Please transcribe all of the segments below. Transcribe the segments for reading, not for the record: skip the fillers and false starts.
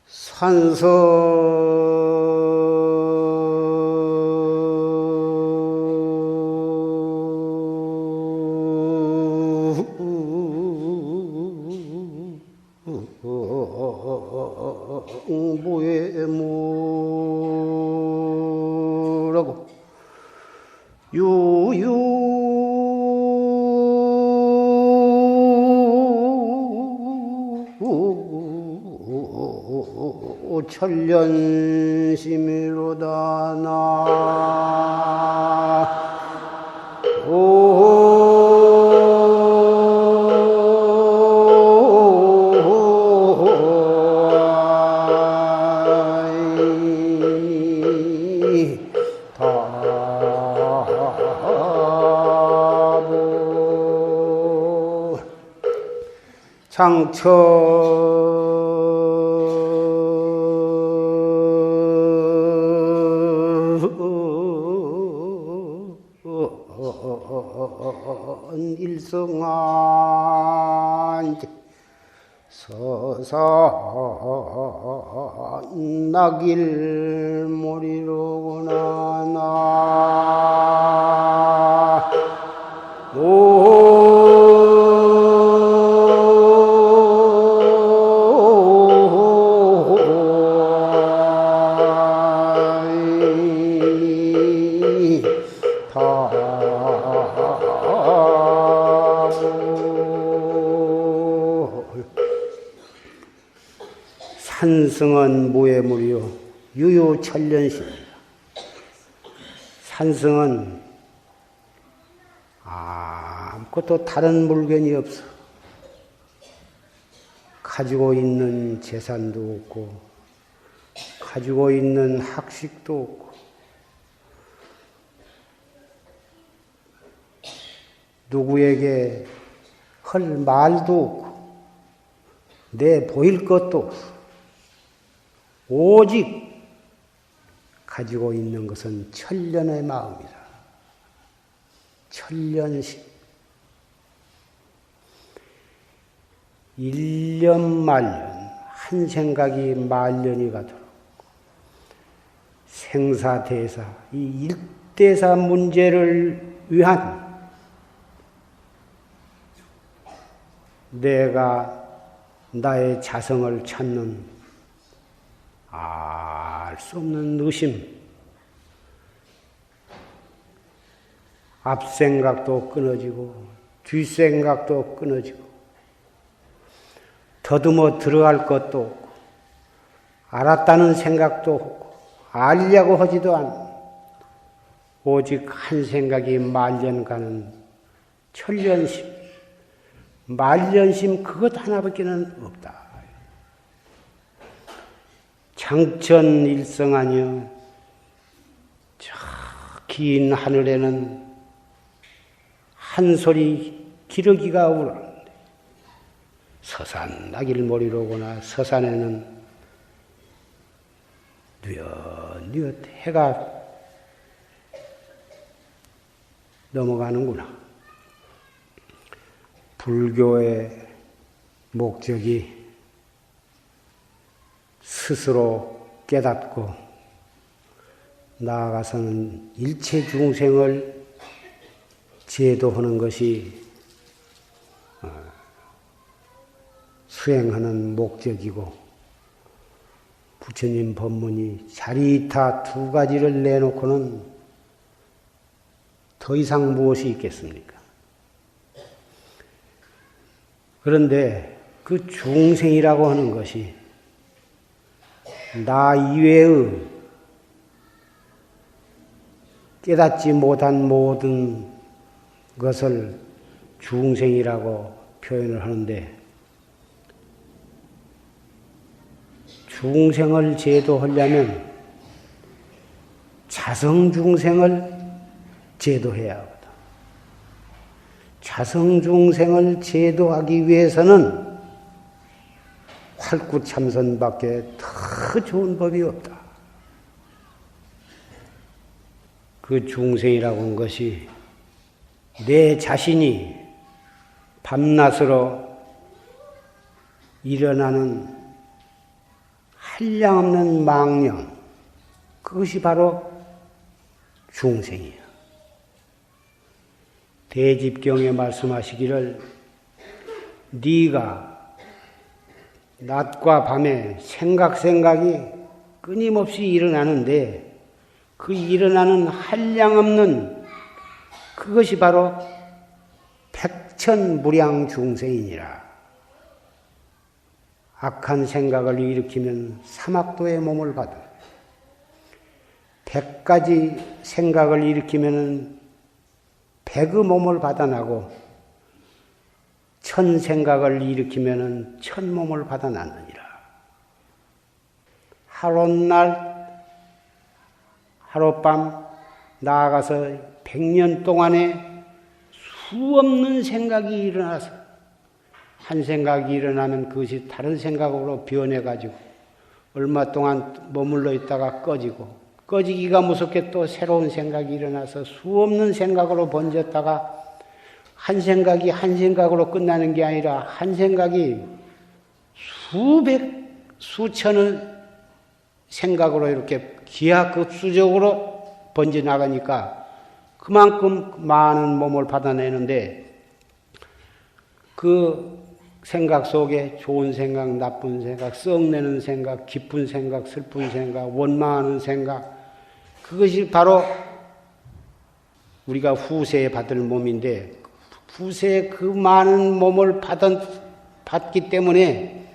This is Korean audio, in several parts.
산서 무에무라고 유유 천련심이로다 장처 일성한 서산 낙일머리로구나 산승은 무에무리요 유유천련심이다. 산승은 아무것도 다른 물건이 없어. 가지고 있는 재산도 없고 가지고 있는 학식도 없고 누구에게 할 말도 없고 내 보일 것도 없어. 오직 가지고 있는 것은 천련의 마음이다. 천련심. 일념말년, 한 생각이 말년이 가도록 생사대사, 이 일대사 문제를 위한 내가 나의 자성을 찾는 알 수 없는 의심, 앞생각도 끊어지고 뒷생각도 끊어지고 더듬어 들어갈 것도 없고 알았다는 생각도 없고 알려고 하지도 않고 오직 한 생각이 말년가는 천련심, 말년심 그것 하나밖에는 없다. 장천일성하니여 저 긴 하늘에는 한 소리 기러기가 울었는데 서산 낙일머리로구나. 서산에는 뉘엿뉘엿 해가 넘어가는구나. 불교의 목적이 스스로 깨닫고 나아가서는 일체 중생을 제도하는 것이 수행하는 목적이고 부처님 법문이 자리타 두 가지를 내놓고는 더 이상 무엇이 있겠습니까? 그런데 그 중생이라고 하는 것이 나 이외의 깨닫지 못한 모든 것을 중생이라고 표현을 하는데 중생을 제도하려면 자성중생을 제도해야 하거든. 자성중생을 제도하기 위해서는 활구참선밖에 더 좋은 법이 없다. 그 중생이라고 하는 것이 내 자신이 밤낮으로 일어나는 한량없는 망념, 그것이 바로 중생이야. 대집경에 말씀하시기를 네가 낮과 밤에 생각이 끊임없이 일어나는데 그 일어나는 한량없는 그것이 바로 백천무량 중생이니라. 악한 생각을 일으키면 사막도의 몸을 받아. 100가지 생각을 일으키면 100의 몸을 받아나고 1000 생각을 일으키면 1000 몸을 받아나느니라. 하룻날 하룻밤 나아가서 100년 동안에 수없는 생각이 일어나서 한 생각이 일어나면 그것이 다른 생각으로 변해가지고 얼마 동안 머물러 있다가 꺼지기가 무섭게 또 새로운 생각이 일어나서 수없는 생각으로 번졌다가 한 생각이 한 생각으로 끝나는 게 아니라 한 생각이 수백, 수천의 생각으로 이렇게 기하급수적으로 번져나가니까 그만큼 많은 몸을 받아내는데 그 생각 속에 좋은 생각, 나쁜 생각, 썩내는 생각, 기쁜 생각, 슬픈 생각, 원망하는 생각, 그것이 바로 우리가 후세에 받을 몸인데 후세에 그 많은 몸을 받기 때문에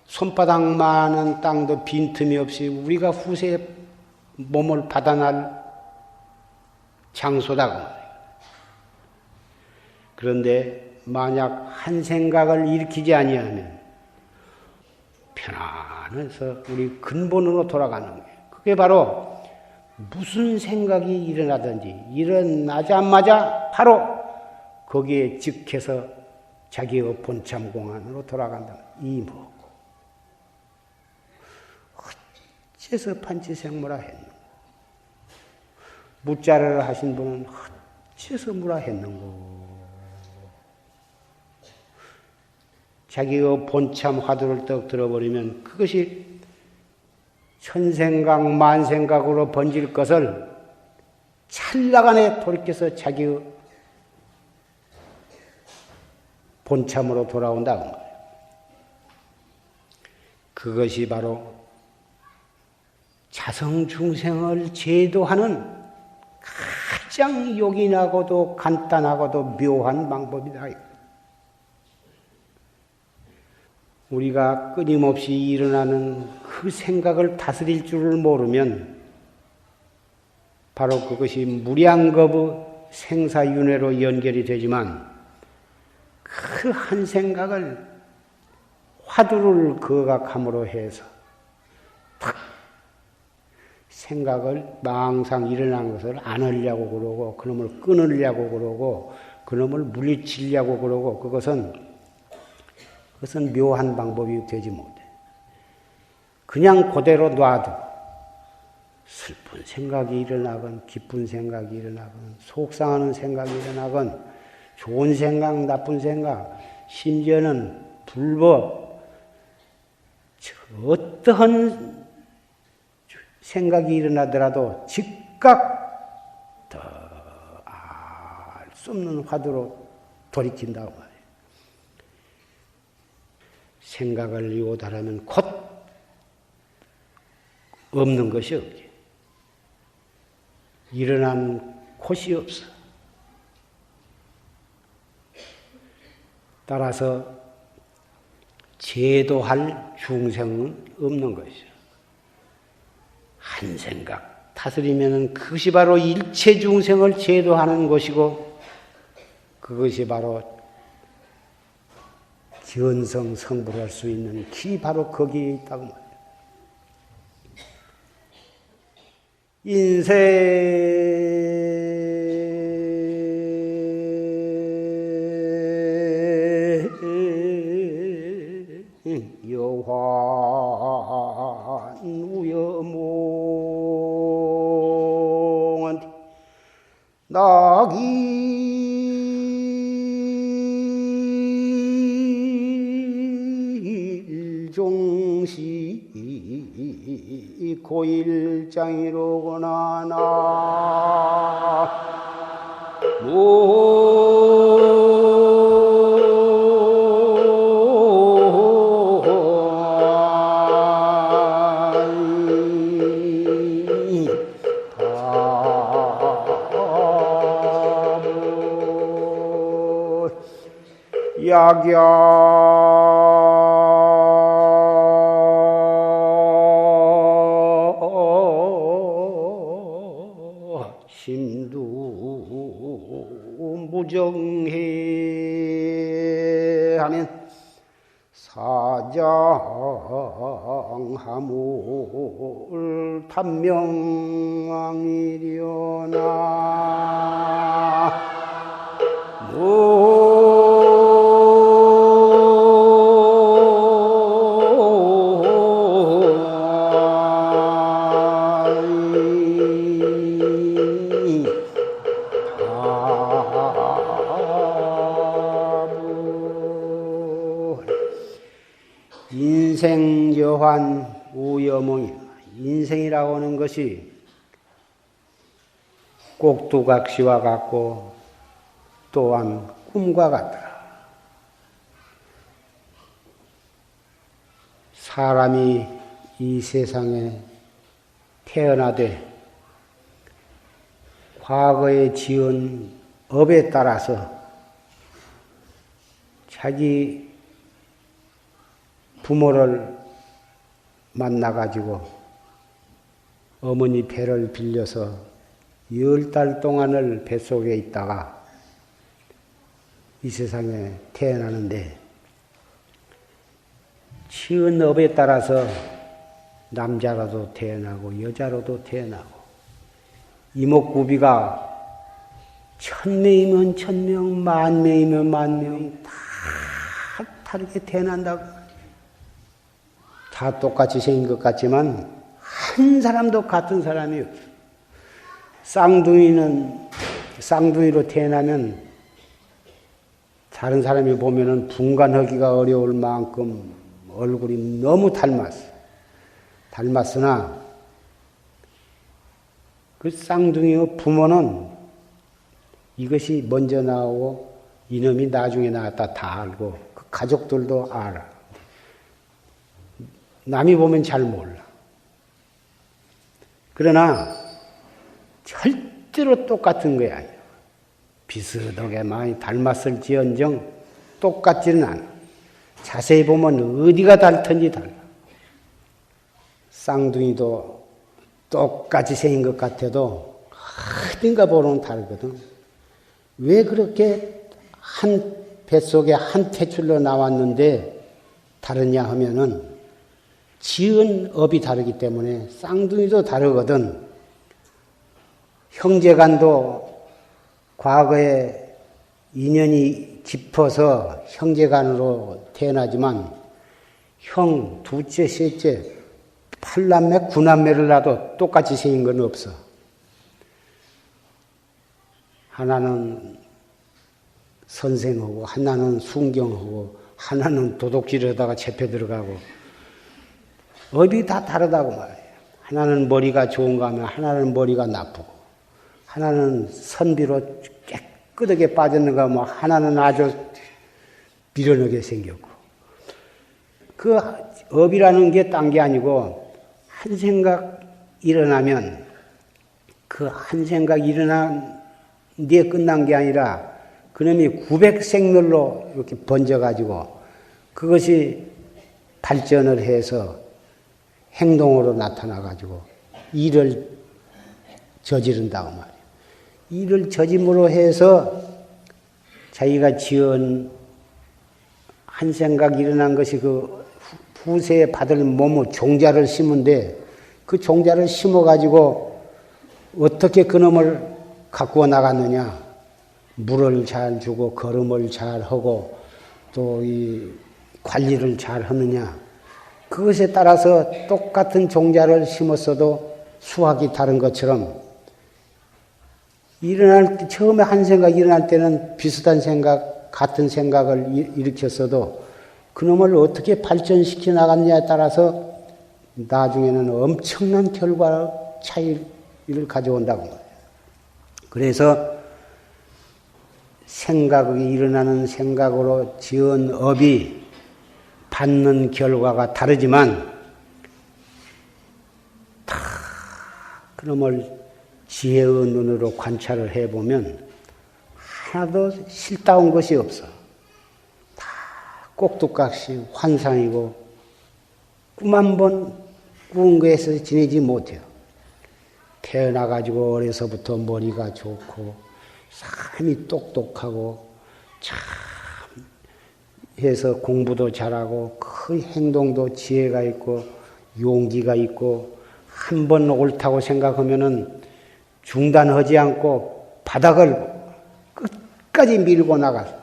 손바닥만한 땅도 빈틈이 없이 우리가 후세에 몸을 받아날 장소다. 그런데 만약 한 생각을 일으키지 아니하면 편안해서 우리 근본으로 돌아가는 거예요. 그게 바로 무슨 생각이 일어나든지 일어나자마자 바로 거기에 즉해서 자기의 본참 공안으로 돌아간다. 이 뭐고 어째서 판치생무라 했는고 무자를 하신 분은 어째서 무라 했는고 자기의 본참 화두를 떡 들어버리면 그것이 천생각 만생각으로 번질 것을 찰나간에 돌이켜서 자기의 본참으로 돌아온다. 그 말이에요. 그것이 바로 자성중생을 제도하는 가장 요긴하고도 간단하고도 묘한 방법이다. 우리가 끊임없이 일어나는 그 생각을 다스릴 줄을 모르면 바로 그것이 무량겁의 생사윤회로 연결이 되지만 그 한 생각을 화두를 거각함으로 해서 탁 생각을 망상 일어난 것을 안 하려고 그러고 그놈을 끊으려고 그러고 그놈을 물리치려고 그러고 그것은 묘한 방법이 되지 못해. 그냥 그대로 놔도 슬픈 생각이 일어나건 기쁜 생각이 일어나건 속상하는 생각이 일어나건 좋은 생각 나쁜 생각 심지어는 불법 어떠한 생각이 일어나더라도 즉각 더 알 수 없는 화두로 돌이킨다고 말이에요. 생각을 요달하면 곧 없는 것이 없지. 일어난 곳이 없어. 따라서 제도할 중생은 없는 것이죠. 한 생각 다스리면 그것이 바로 일체 중생을 제도하는 것이고 그것이 바로 견성 성불할 수 있는 길이 바로 거기에 있다고 말이에요. 인생 여환 우여몽한 낙이 일종 성시 고일장이로구나. 약야 심두 무정해 하면 사장하물 단명왕이려나. 인생 여환 우여몽이. 인생이라고 하는 것이 꼭두각시와 같고 또한 꿈과 같더라. 사람이 이 세상에 태어나되 과거에 지은 업에 따라서 자기 부모를 만나가지고 어머니 배를 빌려서 10달 동안을 뱃속에 있다가 이 세상에 태어나는데 지은 업에 따라서 남자라도 태어나고 여자로도 태어나고 이목구비가 1000명이면 1000명, 10,000명이면 10,000명이 다 다르게 태어난다고. 다 똑같이 생긴 것 같지만 한 사람도 같은 사람이 없어. 쌍둥이로 태어나면 다른 사람이 보면은 분간하기가 어려울 만큼 얼굴이 너무 닮았어. 닮았으나 그 쌍둥이의 부모는 이것이 먼저 나오고 이놈이 나중에 나왔다 다 알고 그 가족들도 알아. 남이 보면 잘 몰라. 그러나 절대로 똑같은 거야. 비슷하게 많이 닮았을지언정 똑같지는 않아. 자세히 보면 어디가 다르든지 달라. 쌍둥이도 똑같이 생긴 것 같아도 어딘가 보면 다르거든. 왜 그렇게 한 뱃속에 한 태출로 나왔는데 다르냐 하면은 지은 업이 다르기 때문에 쌍둥이도 다르거든. 형제간도 과거에 인연이 깊어서 형제간으로 태어나지만 형, 둘째, 셋째, 8남매, 9남매를 낳아도 똑같이 생긴 건 없어. 하나는 선생하고 하나는 순경하고 하나는 도둑질하다가 잡혀 들어가고 업이 다 다르다고 말이에요. 하나는 머리가 좋은가 하면 하나는 머리가 나쁘고 하나는 선비로 깨끗하게 빠졌는가 하면 하나는 아주 미련하게 생겼고 그 업이라는 게 딴 게 아니고 한 생각 일어나면 그 한 생각 일어난 뒤에 끝난 게 아니라 그놈이 900생멸로 이렇게 번져가지고 그것이 발전을 해서 행동으로 나타나가지고 일을 저지른다고 말이에요. 일을 저짐으로 해서 자기가 지은 한 생각 일어난 것이 그 후세에 받을 몸의 종자를 심은데 그 종자를 심어가지고 어떻게 그놈을 가꾸어 나갔느냐. 물을 잘 주고 걸음을 잘 하고 또 이 관리를 잘 하느냐. 그것에 따라서 똑같은 종자를 심었어도 수확이 다른 것처럼 일어날 때, 처음에 한 생각이 일어날 때는 비슷한 생각, 같은 생각을 일으켰어도 그놈을 어떻게 발전시켜 나갔냐에 따라서 나중에는 엄청난 결과 차이를 가져온다고 말이에요. 그래서 생각이 일어나는 생각으로 지은 업이 받는 결과가 다르지만 다 그놈을 지혜의 눈으로 관찰을 해보면 하나도 실다운 것이 없어. 다 꼭두각시 환상이고 꿈 한 번 꾸은 거에서 지내지 못해요. 태어나가지고 어려서부터 머리가 좋고 사람이 똑똑하고 참 해서 공부도 잘하고 그 행동도 지혜가 있고 용기가 있고 한 번 옳다고 생각하면은 중단하지 않고 바닥을 끝까지 밀고 나가서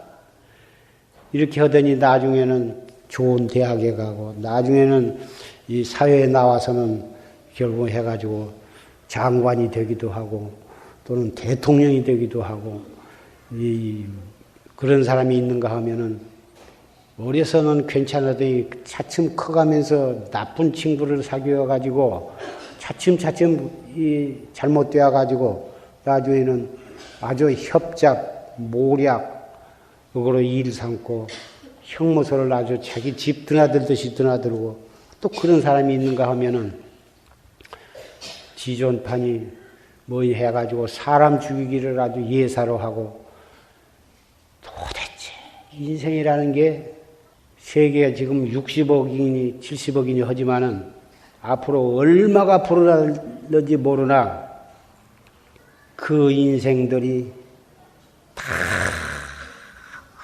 이렇게 하더니 나중에는 좋은 대학에 가고 나중에는 이 사회에 나와서는 결국 해가지고 장관이 되기도 하고 또는 대통령이 되기도 하고 그런 사람이 있는가 하면은 어려서는 괜찮아더니 차츰 커가면서 나쁜 친구를 사귀어 가지고 차츰 잘못되어 가지고 나중에는 아주 협작, 모략으로 일 삼고 형무소를 아주 자기 집 드나들듯이 드나들고 또 그런 사람이 있는가 하면은 지존판이 뭐 해가지고 사람 죽이기를 아주 예사로 하고 도대체 인생이라는 게 세계가 지금 60억이니 70억이니 하지만은 앞으로 얼마가 불어날는지 모르나 그 인생들이 다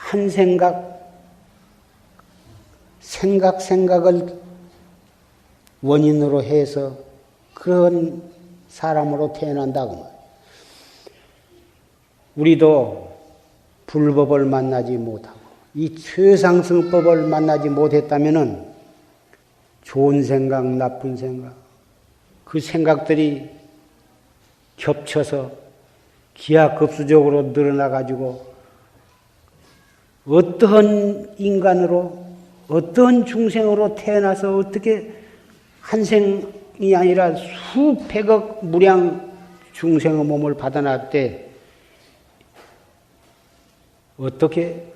한 생각을 원인으로 해서 그런 사람으로 태어난다고. 우리도 불법을 만나지 못하고 이 최상승법을 만나지 못했다면은 좋은 생각, 나쁜 생각, 그 생각들이 겹쳐서 기하급수적으로 늘어나가지고 어떠한 인간으로, 어떠한 중생으로 태어나서 어떻게 한 생이 아니라 수백억 무량 중생의 몸을 받아놨대 어떻게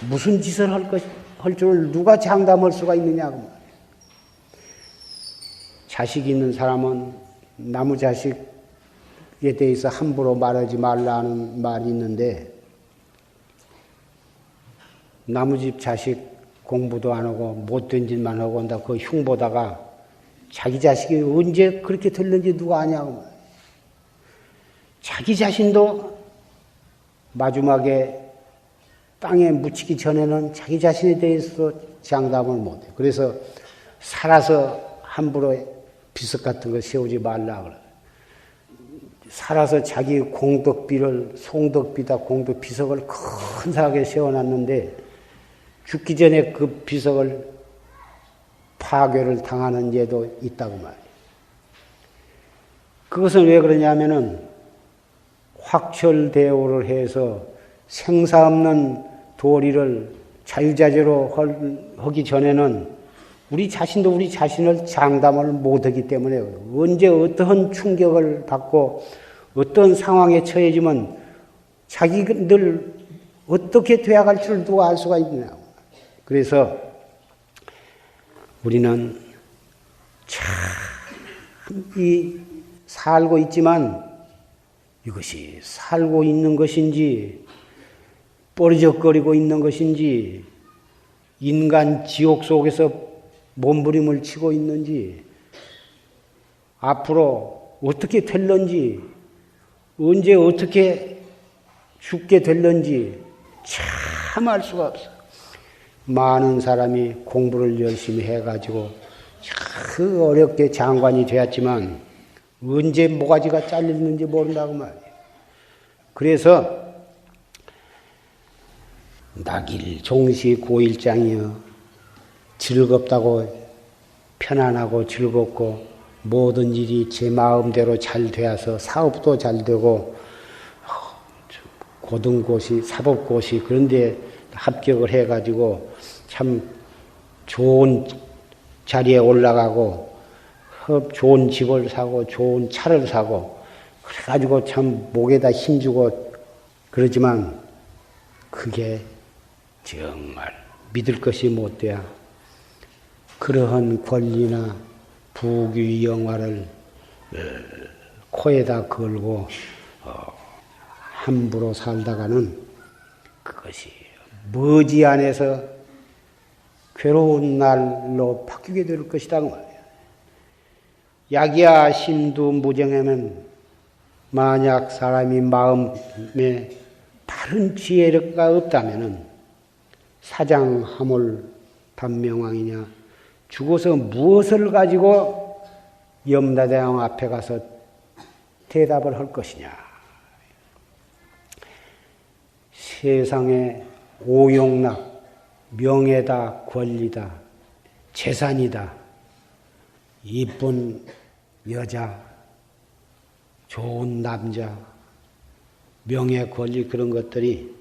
무슨 짓을 할 줄 누가 장담할 수가 있느냐고. 자식 있는 사람은 나무 자식에 대해서 함부로 말하지 말라는 말이 있는데 나무집 자식 공부도 안 하고 못된 짓만 하고 한다 그 흉보다가 자기 자식이 언제 그렇게 됐는지 누가 아냐고. 자기 자신도 마지막에 땅에 묻히기 전에는 자기 자신에 대해서 장담을 못해. 그래서 살아서 함부로 비석 같은 거 세우지 말라 그래. 살아서 자기 공덕비를 송덕비다 공덕 비석을 근사하게 세워놨는데 죽기 전에 그 비석을 파괴를 당하는 예도 있다고 말이에요. 그것은 왜 그러냐면은 확철대오를 해서 생사 없는 도리를 자유자재로 하기 전에는 우리 자신도 우리 자신을 장담을 못하기 때문에 언제 어떠한 충격을 받고 어떤 상황에 처해지면 자기들 어떻게 되어갈 줄 누가 알 수가 있느냐고. 그래서 우리는 참 살고 있지만 이것이 살고 있는 것인지 뻐리적거리고 있는 것인지 인간 지옥 속에서 몸부림을 치고 있는지 앞으로 어떻게 될런지 언제 어떻게 죽게 될런지 참 알 수가 없어. 많은 사람이 공부를 열심히 해가지고 참 어렵게 장관이 되었지만 언제 모가지가 잘렸는지 모른다고 말이에요. 그래서 낙일 종시 고일장이여 즐겁다고 편안하고 즐겁고 모든 일이 제 마음대로 잘 되어서 사업도 잘 되고 고등고시 사법고시 그런 데 합격을 해가지고 참 좋은 자리에 올라가고 좋은 집을 사고 좋은 차를 사고 그래가지고 참 목에다 힘주고 그러지만 그게 정말 믿을 것이 못 돼야 그러한 권리나 부귀 영화를 코에다 걸고 함부로 살다가는 그것이 머지않아서 괴로운 날로 바뀌게 될 것이다 그 말이야. 약이야 심도 무정하면 만약 사람이 마음에 바른 지혜가 없다면은 사장하물 단명왕이냐 죽어서 무엇을 가지고 염라대왕 앞에 가서 대답을 할 것이냐. 세상에 오용락, 명예다, 권리다, 재산이다, 이쁜 여자, 좋은 남자, 명예, 권리 그런 것들이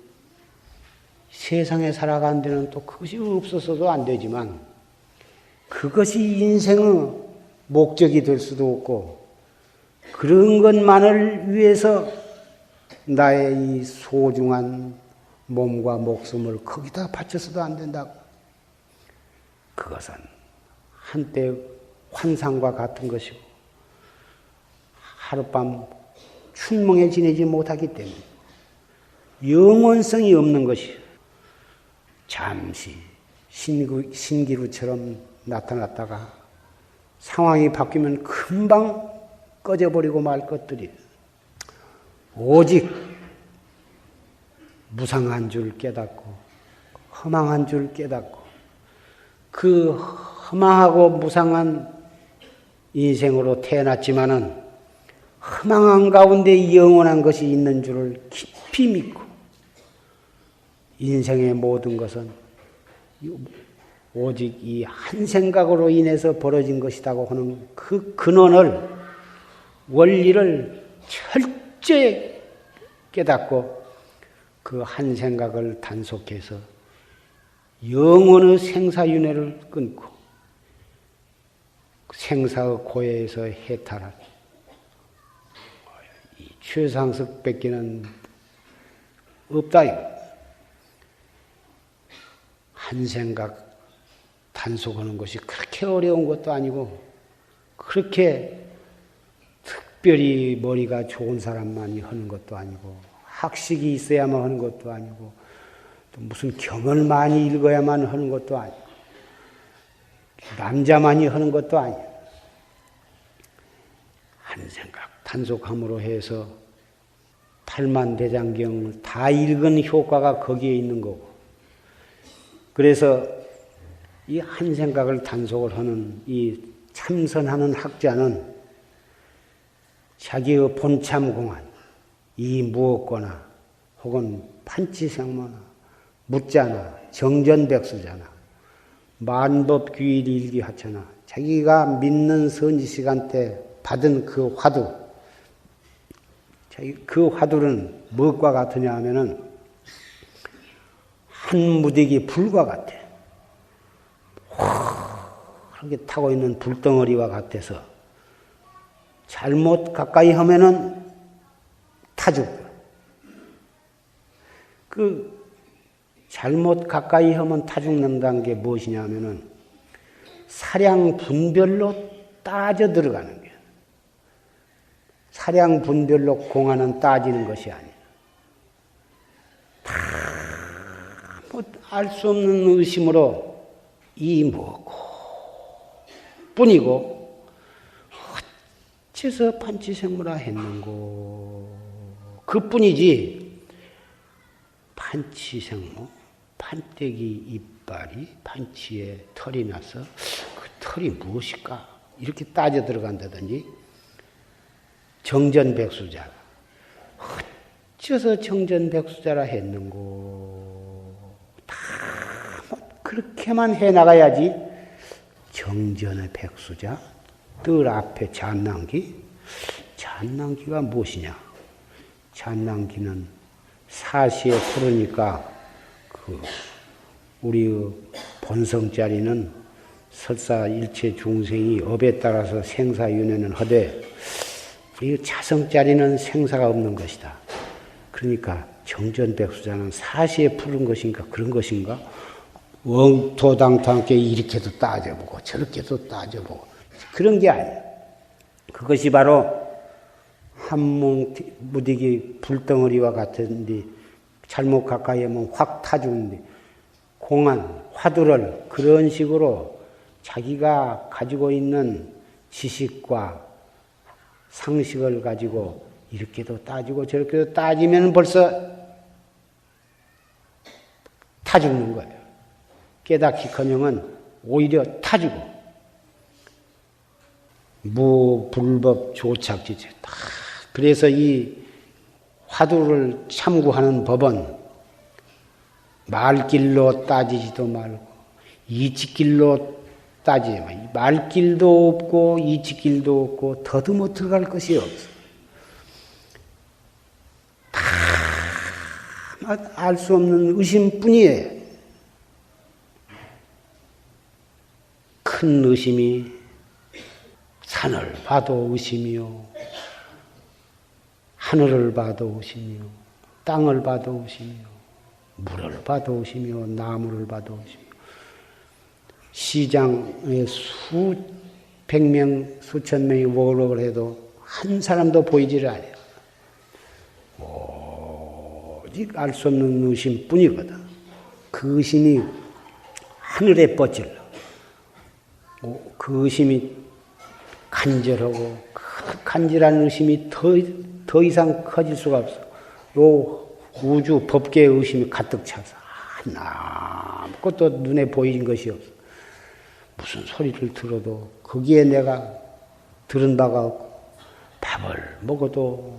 세상에 살아가는 데는 또 그것이 없어서도 안 되지만 그것이 인생의 목적이 될 수도 없고 그런 것만을 위해서 나의 이 소중한 몸과 목숨을 거기다 바쳐서도 안 된다고. 그것은 한때 환상과 같은 것이고 하룻밤 춘몽에 지내지 못하기 때문에 영원성이 없는 것이요. 잠시 신기루처럼 나타났다가 상황이 바뀌면 금방 꺼져버리고 말 것들이 오직 무상한 줄 깨닫고 허망한 줄 깨닫고 그 허망하고 무상한 인생으로 태어났지만은 허망한 가운데 영원한 것이 있는 줄을 깊이 믿고 인생의 모든 것은 오직 이 한 생각으로 인해서 벌어진 것이라고 하는 그 근원을 원리를 철저히 깨닫고 그 한 생각을 단속해서 영원의 생사윤회를 끊고 생사의 고해에서 해탈한 이 최상석 뺏기는 없다. 한 생각 단속하는 것이 그렇게 어려운 것도 아니고 그렇게 특별히 머리가 좋은 사람만이 하는 것도 아니고 학식이 있어야만 하는 것도 아니고 또 무슨 경을 많이 읽어야만 하는 것도 아니고 남자만이 하는 것도 아니고 한 생각 단속함으로 해서 팔만대장경을 다 읽은 효과가 거기에 있는 거고 그래서 이 한 생각을 단속을 하는 이 참선하는 학자는 자기의 본참공안 이 무엇거나 혹은 판치생모나 묻자나 정전백수자나 만법규일일기하처나 자기가 믿는 선지시간 때 받은 그 화두 그 화두는 무엇과 같으냐 하면은 한 무더기 불과 같아. 그렇게 타고 있는 불덩어리와 같아서 잘못 가까이 하면은 타죽고 그 잘못 가까이 하면 타죽는다는 게 무엇이냐 하면은 사량 분별로 따져 들어가는 거예요. 사량 분별로 공안은 따지는 것이 아니에요. 다 뭐 알 수 없는 의심으로 이 뭐고 뿐이고 어째서 판치생무라 했는고 그뿐이지 판치생무 판때기 이빨이 판치에 털이 나서 그 털이 무엇일까 이렇게 따져 들어간다든지 정전백수자 어째서 정전백수자라 했는고 다 뭐 그렇게만 해나가야지 정전의 백수자 뜰 앞에 잔난기 잔난기가 무엇이냐 잔난기는 사시에 풀으니까 그 우리의 본성자리는 설사 일체 중생이 업에 따라서 생사윤회는 하되 이 자성자리는 생사가 없는 것이다. 그러니까 정전백수자는 사시에 푸른 것인가 그런 것인가? 엉토당토하게 이렇게도 따져보고 저렇게도 따져보고 그런 게 아니야. 그것이 바로 한뭉무디기 불덩어리와 같은데 잘못 가까이 하면 확 타주는데 공안, 화두를 그런 식으로 자기가 가지고 있는 지식과 상식을 가지고 이렇게도 따지고 저렇게도 따지면 벌써 타 죽는 거예요. 깨닫기커녕은 오히려 타 죽어. 무불법 조착지체. 그래서 이 화두를 참고하는 법은 말길로 따지지도 말고 이치길로 따지지 마. 말길도 없고 이치길도 없고 더듬어 들어갈 것이 없어. 다 알 수 없는 의심뿐이에요. 큰 의심이 산을 봐도 의심이요, 하늘을 봐도 의심이요, 땅을 봐도 의심이요, 물을 봐도 의심이요, 나무를 봐도 의심이요. 시장에 수백 명, 수천 명이 월록을 해도 한 사람도 보이지를 않아요. 오직 알 수 없는 의심뿐이거든. 그 의심이 하늘에 뻗질러. 그 의심이 간절하고 그 간절한 의심이 더 이상 커질 수가 없어. 요 우주 법계의 의심이 가득 차서 아무것도 눈에 보이는 것이 없어. 무슨 소리를 들어도 거기에 내가 들은 바가 없고 밥을 먹어도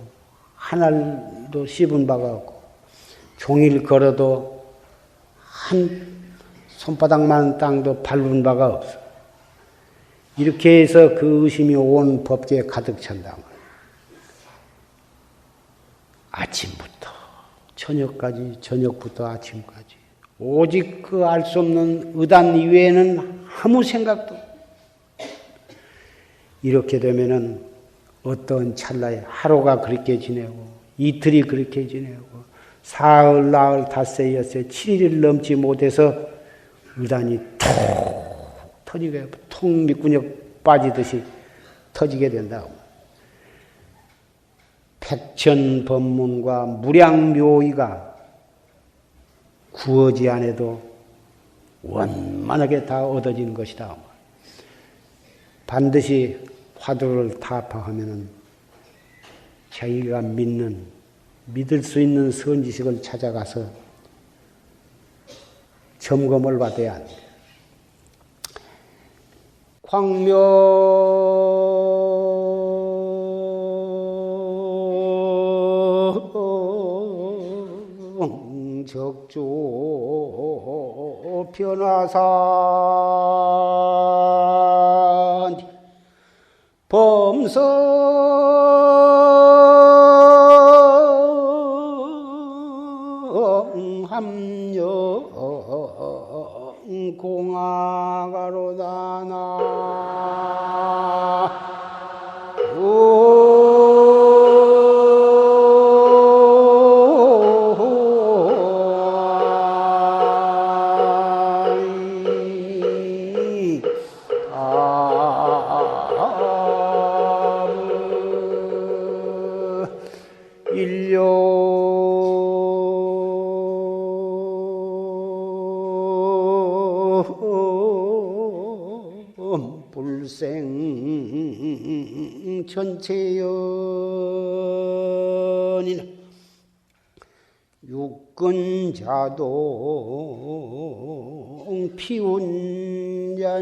한 알도 씹은 바가 없고 종일 걸어도 한 손바닥만 땅도 밟은 바가 없어. 이렇게 해서 그 의심이 온 법계에 가득 찬다. 아침부터 저녁까지, 저녁부터 아침까지. 오직 그 알 수 없는 의단 이외에는 아무 생각도. 이렇게 되면은 어떤 찰나에 하루가 그렇게 지내고, 이틀이 그렇게 지내고, 사흘, 나흘, 닷새, 엿새, 7일을 넘지 못해서 의단이 툭 터지게, 통 밑구녕 빠지듯이 터지게 된다. 백천법문과 무량묘의가 구어지 않아도 원만하게 다 얻어지는 것이다. 반드시 화두를 타파하면은 자기가 믿을 수 있는 선지식을 찾아가서 점검을 받아야 한다. 광명적조 변화산 범성 함령 공화가로다나 불생 전체연이나 육근자동 피운자니라나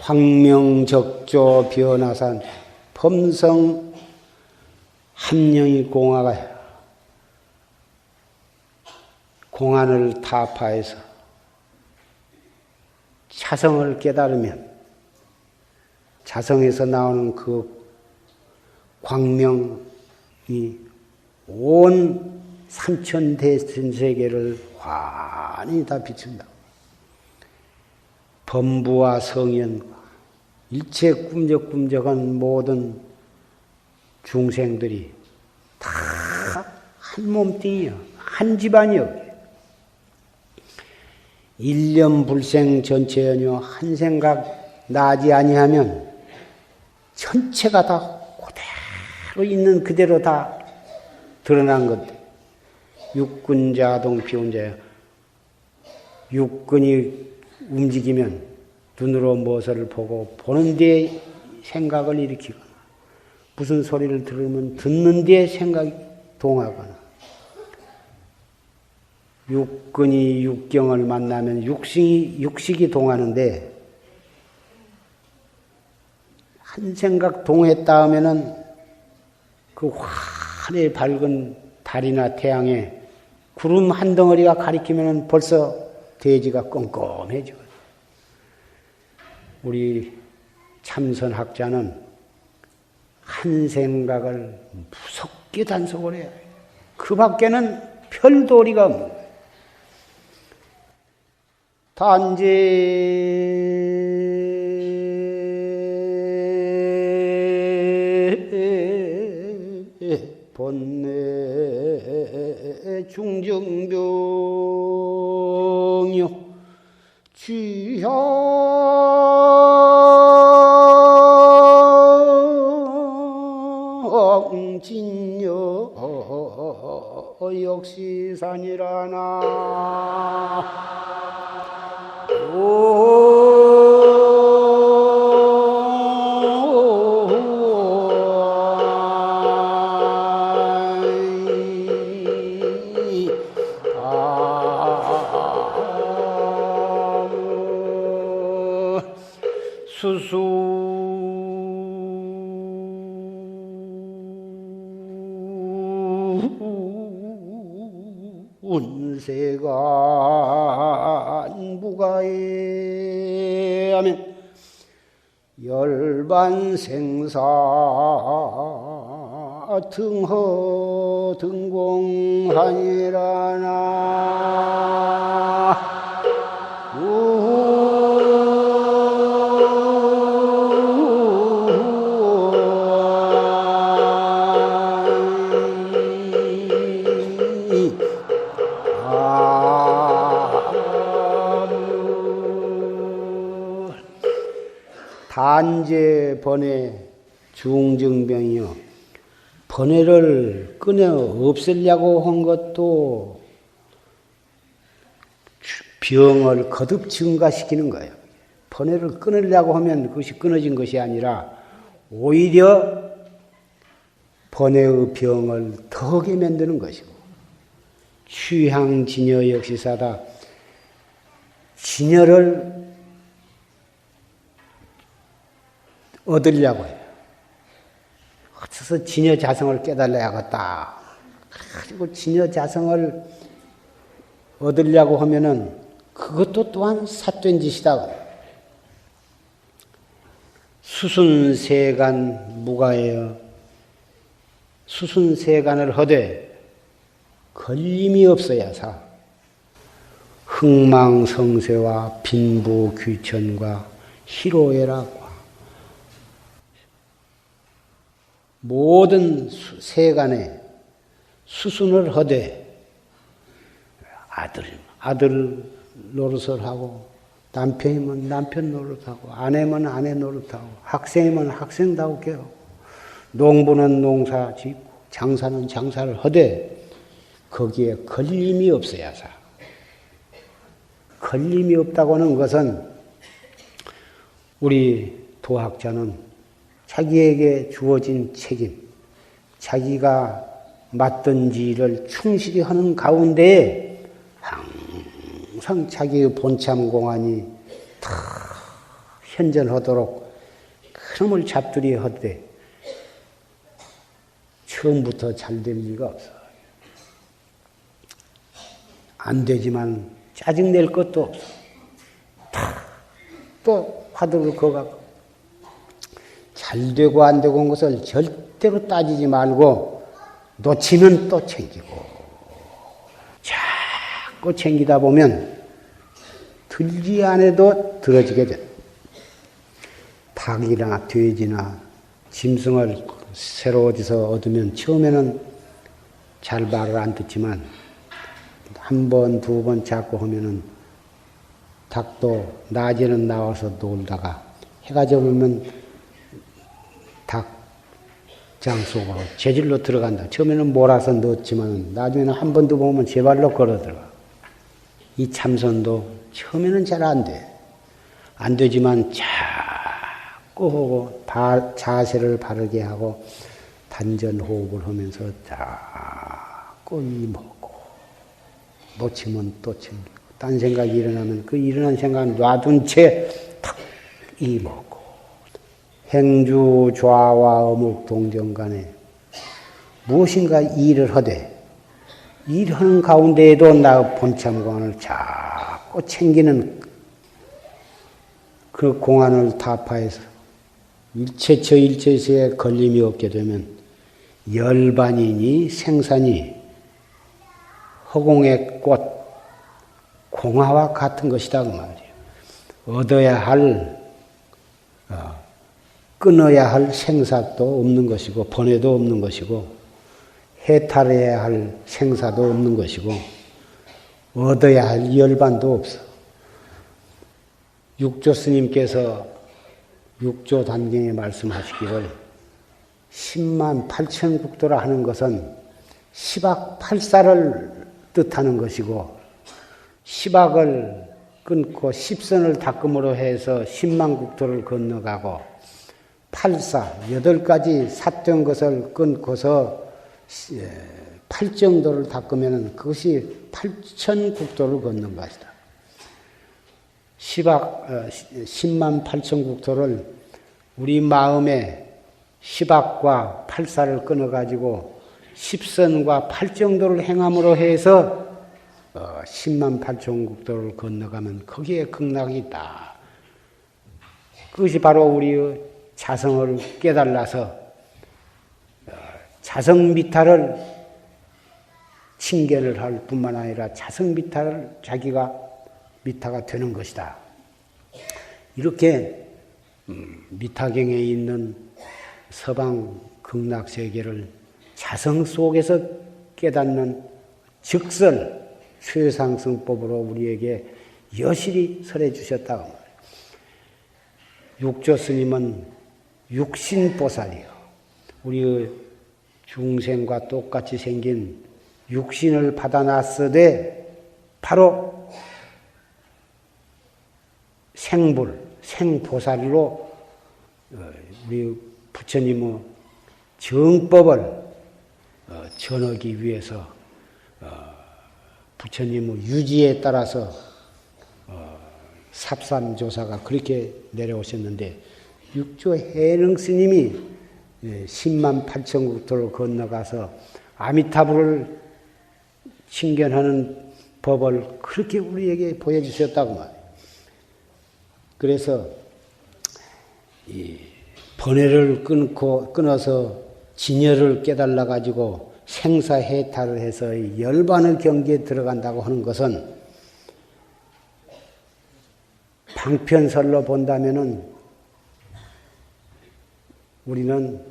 황명적조 변화산 범성 함령이 공화가 공안을 타파해서 자성을 깨달으면 자성에서 나오는 그 광명이 온 삼천대천세계를 환히 다 비춘다. 범부와 성현과 일체 꿈적꿈적한 모든 중생들이 다 한 몸뚱이요, 한 집안이요. 일념불생 전체연요, 한 생각 나지 아니하면 전체가 다 그대로 있는 그대로 다 드러난 건데, 육근자동 비운자야. 육근이 움직이면 눈으로 무엇을 보고 보는 데에 생각을 일으키거나, 무슨 소리를 들으면 듣는 데에 생각이 동하거나, 육근이 육경을 만나면 육식이 동하는데, 한 생각 동했다 하면은 그 환히 밝은 달이나 태양에 구름 한 덩어리가 가리키면은 벌써 대지가 껌껌해져. 우리 참선학자는 한 생각을 무섭게 단속을 해야 해요. 그 밖에는 별도리가 없는 거예요. 단지 본래 중정병요 취향진여 역시산이라나. 운세간 무가에 하면 열반생사 등허 등공하니라나. 단제 번뇌 중증병이요. 번뇌를 끊어 없애려고 한 것도 병을 거듭 증가시키는 거예요. 번뇌를 끊으려고 하면 그것이 끊어진 것이 아니라 오히려 번뇌의 병을 더하게 만드는 것이고, 취향진여 역시사다. 진여를 얻으려고 해요. 어째서 진여 자성을 깨달아야겠다. 그리고 진여 자성을 얻으려고 하면은 그것도 또한 삿된 짓이다. 수순세간 무가에요. 수순세간을 하되 걸림이 없어야 사. 흥망성쇠와 빈부귀천과 희로애락과 모든 세간에 수순을 하되 아들 노릇을 하고, 남편이면 남편 노릇하고, 아내면 아내 노릇하고, 학생이면 학생다우게 하고, 농부는 농사 짓고, 장사는 장사를 하되 거기에 걸림이 없어야 사. 걸림이 없다고 하는 것은 우리 도학자는 자기에게 주어진 책임, 자기가 맡은 일을 충실히 하는 가운데에 항상 자기의 본참 공안이 다 현전하도록 그놈을 잡들이 하되 처음부터 잘 될 리가 없어. 안 되지만 짜증낼 것도 없어. 또 화두를 거갖고 잘 되고 안 되고 온 것을 절대로 따지지 말고 놓치면 또 챙기고 자꾸 챙기다 보면 들지 않아도 들어지게 돼. 닭이나 돼지나 짐승을 새로 어디서 얻으면 처음에는 잘 말을 안 듣지만 한 번, 두 번 잡고 하면은 닭도 낮에는 나와서 놀다가 해가 져보면 닭장 속으로 재질로 들어간다. 처음에는 몰아서 넣었지만 나중에는 한 번 더 보면 제 발로 걸어 들어가. 이 참선도 처음에는 잘 안 돼. 안 되지만 자꾸 하고 자세를 바르게 하고 단전호흡을 하면서 자꾸 이먹고 놓치면 또 챙기고 딴 생각이 일어나면 그 일어난 생각을 놔둔 채 탁 이먹고 행주 좌와 어묵 동정 간에 무엇인가 일을 하되 일하는 가운데에도 나 본참공안을 자꾸 챙기는 그 공안을 타파해서 일체처 일체시에 걸림이 없게 되면 열반이니 생산이 허공의 꽃 공화와 같은 것이다 그 말이에요. 얻어야 할 끊어야 할 생사도 없는 것이고 번뇌도 없는 것이고 해탈해야 할 생사도 없는 것이고 얻어야 할 열반도 없어. 육조 스님께서 육조 단경에 말씀하시기를 10만 8천 국도라 하는 것은 10악 8사를 뜻하는 것이고 10악을 끊고 10선을 닦음으로 해서 10만 국토를 건너가고 8사 8가지 삿된 것을 끊고서 8정도를 닦으면 그것이 8천 국토를 걷는 것이다. 10만 8천 국토를 우리 마음에 10악과 8사를 끊어가지고 10선과 8정도를 행함으로 해서 10만 8천 국토를 건너가면 거기에 극락이 있다. 그것이 바로 우리의 자성을 깨달아서 자성미탈을 칭견을 할 뿐만 아니라 자성미탈을 자기가 미타가 되는 것이다. 이렇게 미타경에 있는 서방 극락세계를 자성 속에서 깨닫는 즉설 최상승법으로 우리에게 여실히 설해 주셨다고 말해요. 육조 스님은 육신보살이요. 우리의 중생과 똑같이 생긴 육신을 받아놨으되 바로 생불, 생보살로 우리 부처님의 정법을 전하기 위해서 부처님의 유지에 따라서 삽산조사가 그렇게 내려오셨는데 육조 해능 스님이 10만 8천 국토를 건너가서 아미타불을 칭견하는 법을 그렇게 우리에게 보여주셨다고 말이에요. 그래서 이 번뇌를 끊어서 진여를 깨달아 가지고 생사해탈을 해서 열반의 경계에 들어간다고 하는 것은 방편설로 본다면은 우리는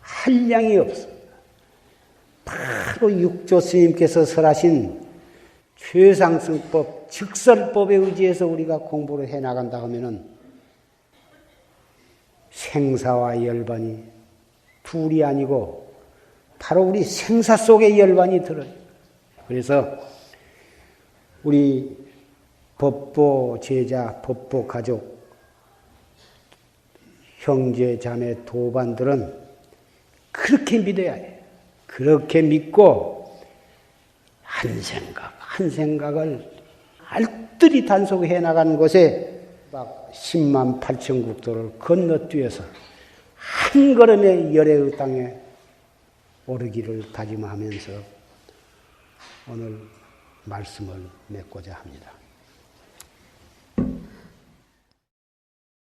한량이 없어. 바로 육조 스님께서 설하신 최상승법, 즉설법에 의지해서 우리가 공부를 해 나간다 하면은 생사와 열반이 둘이 아니고 바로 우리 생사 속에 열반이 들어요. 그래서 우리 법보 제자, 법보 가족, 형제, 자매, 도반들은 그렇게 믿어야 해요. 그렇게 믿고 한 생각을 알뜰히 단속해 나가는 곳에 막 10만 8천 국도를 건너뛰어서 한 걸음에 열애의 땅에 오르기를 다짐하면서 오늘 말씀을 맺고자 합니다.